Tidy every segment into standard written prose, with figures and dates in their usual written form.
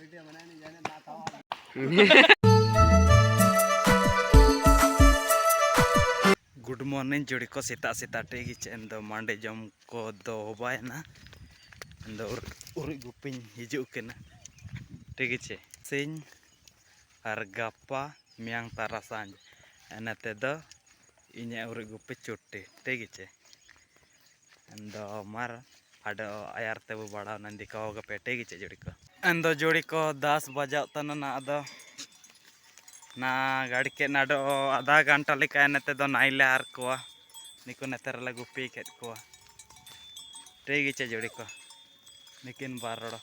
good morning जोड़ी को सेता सेता टेगी चेन दो मांडे जम को दो होबाय ना दो उरी गुपिन हिजू केना टेगी चे सिंह और गप्पा मियांग तारासांज एनाते दो इन्हें उरी गुपी चुट्टी टेगी चे दो मार आडो आयार ते वो बड़ा नंदी का होगा पे टेगी चे जोड़ी को 10 बजा तना ना दो ना गाड़ी के नाडो आधा घंटा लेका नते दो नाइले आर को निको नेतर ला गुपी केट को टेगी चे जोड़ी को निकिन बारड़ो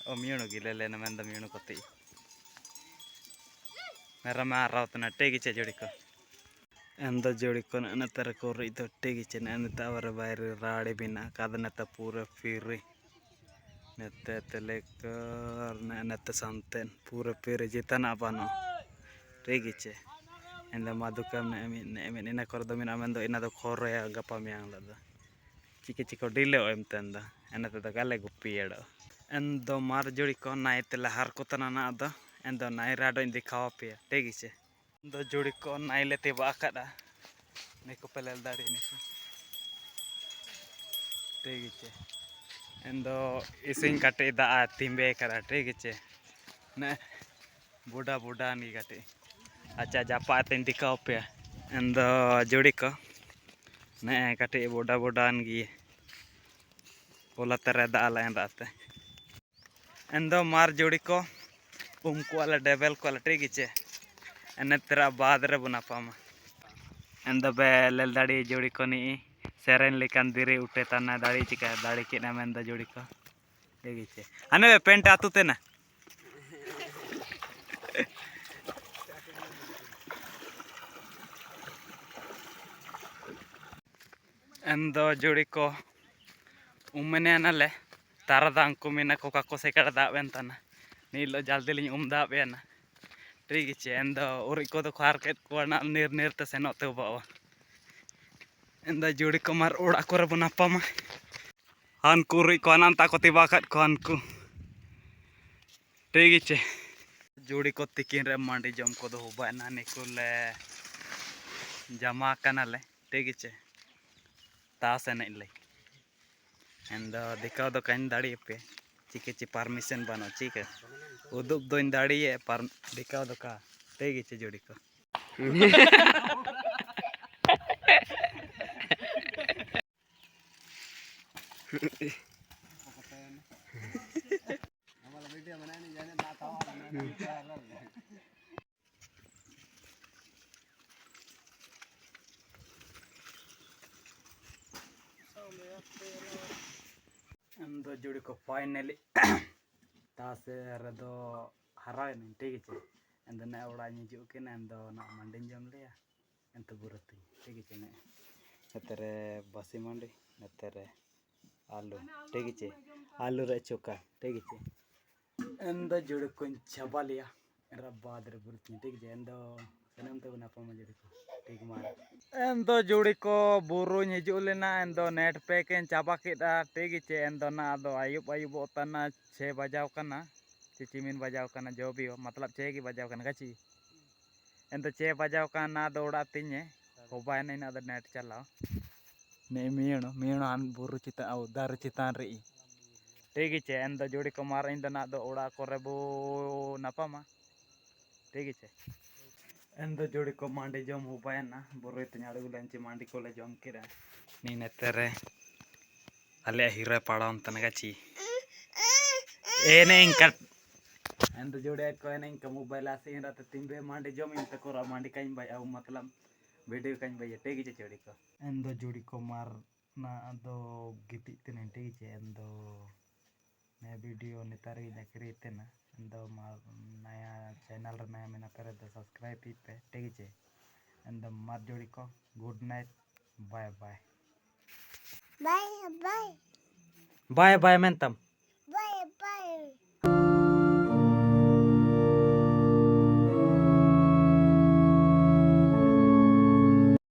ओ मीणु गिले लेना मेंद मीणु कोती मेरा मारावत ना टेगी चे जोड़ी को एंदो जोड़ी को नेतर को रि तो टेगी चे नेता वर बाहर राड़ी बिना काद नेता पूरा फिरी नेते तेलेकर नेते संतेन पूरा फिरी जितना बानो टेगी चे एंदा मादुकम ने इना कर दो मिना मेंदो इना दो खोरया गपा मियांग लदा चिके चिको डिले एम तंदा एना तो गाले गुपियडो एंदो मार जोड़ी को नाय तेला हार को तना ना दो एंदो नाय राडो इन दिखावा पे टेगी चे एंदो जोड़ी को नाय लेते बाकादा निको पेलेल दाड़ी निको टेगी चे एंदो इसिंग काटे दा तिंबे करा टेगी चे ने बुढ़ा बुढ़ा नी काटे अच्छा जापा तें दिखाओ पे एंदो जोड़ी को ने काटे बुढ़ा बुढ़ा गी बोला तेरे दाल एंदाते एंदो मार जोड़ी को उमको वाला डेबल को वाला टेगी चे एने तेरा बाद रे बुना पामा एंदो बे लेल दाड़ी जोड़ी को नी सेरेन लेकान दिरे उठे तना दाड़ी चिका दाड़ी के ना मेंदा जोड़ी को टेगी चे अने पेंट आतु ते ना एंदो जोड़ी को उमने नले तारा दांको मिना को काको से कड़ा दाबेन तना नीलो जल्दी लिन दाब बेना टेगी चे एंदो उरी को तो खार के कोना नीर नीर ते सेनो ते बावा एंदो जोड़ी को मार ओड़ा को बना पामा हान कुरी को अनंता को तिबाकत को हानकु टेगी चे जोड़ी को तिकिन रे मांडी जम को दो होबाना निकुले जमा कनाले टेगी चे तास एने ले एंदो दिखाओ दो कहीं दाड़ी पे चिके ची परमिशन बनो चिके उदुब दो इन दाड़ी है पर दिखाओ दो का टेगी चे जोड़ी को एंदो जोड़ी को फाइनली तासे रदो हराय नहीं टेगी चे एंदो ने ओड़ा निजु के ने एंदो ना मंडी जम लिया एंतो बुरती टेगी चे ने नतरे बसी मंडी नतरे आलू टेगी चे आलू रे चोका टेगी चे एंदो जोड़ी को छबा लिया एरा बाद रे बुरती टेगी चे एंदो सनम तो ना पमा जोड़ी को ठीक मार एंदो जोड़ी को बुरु निजु लेना एंदो नेट पैक एन चाबा केदा टेगी चे एंदो ना दो आयुब आयुब तना 6 बजाव कना चिचिमिन बजाव कना जो भी हो मतलब 6 की बजाव कना कची एंदो 6 बजाव कना दो उड़ा तिने होबाय नै ना दो नेट चलाओ ने मीणो आन बुरु चिता औ दार चितान रे टेगी चे एंदो जोड़ी को मार इंदो ना दो उड़ा कोरे बो नापामा टेगी चे एंदो जोड़ी को मांडी जम होबाय ना बुरु तኛड़ू लंची मांडी को ले जम केरा नी नेतरे अले हीरा पाड़ाम तनगाची एने इंका एंदो जोड़ी को एने इंका मोबाइल आसे इंदा ते तिंबे मांडी जम इन ते कोरा मांडी काइन बाय औ मतलब वीडियो काइन बाय टेगी चे जोड़ी को एंदो जोड़ी को मार ना दो गिटी तने टेगी चे एंदो ने वीडियो नेतारी नकरी तेना एंदो मार नया चैनल रे नया मेना पेरे दो सब्सक्राइब पे टेगी चे एंदो मार जोड़ी को good night bye bye bye bye bye bye मेंतम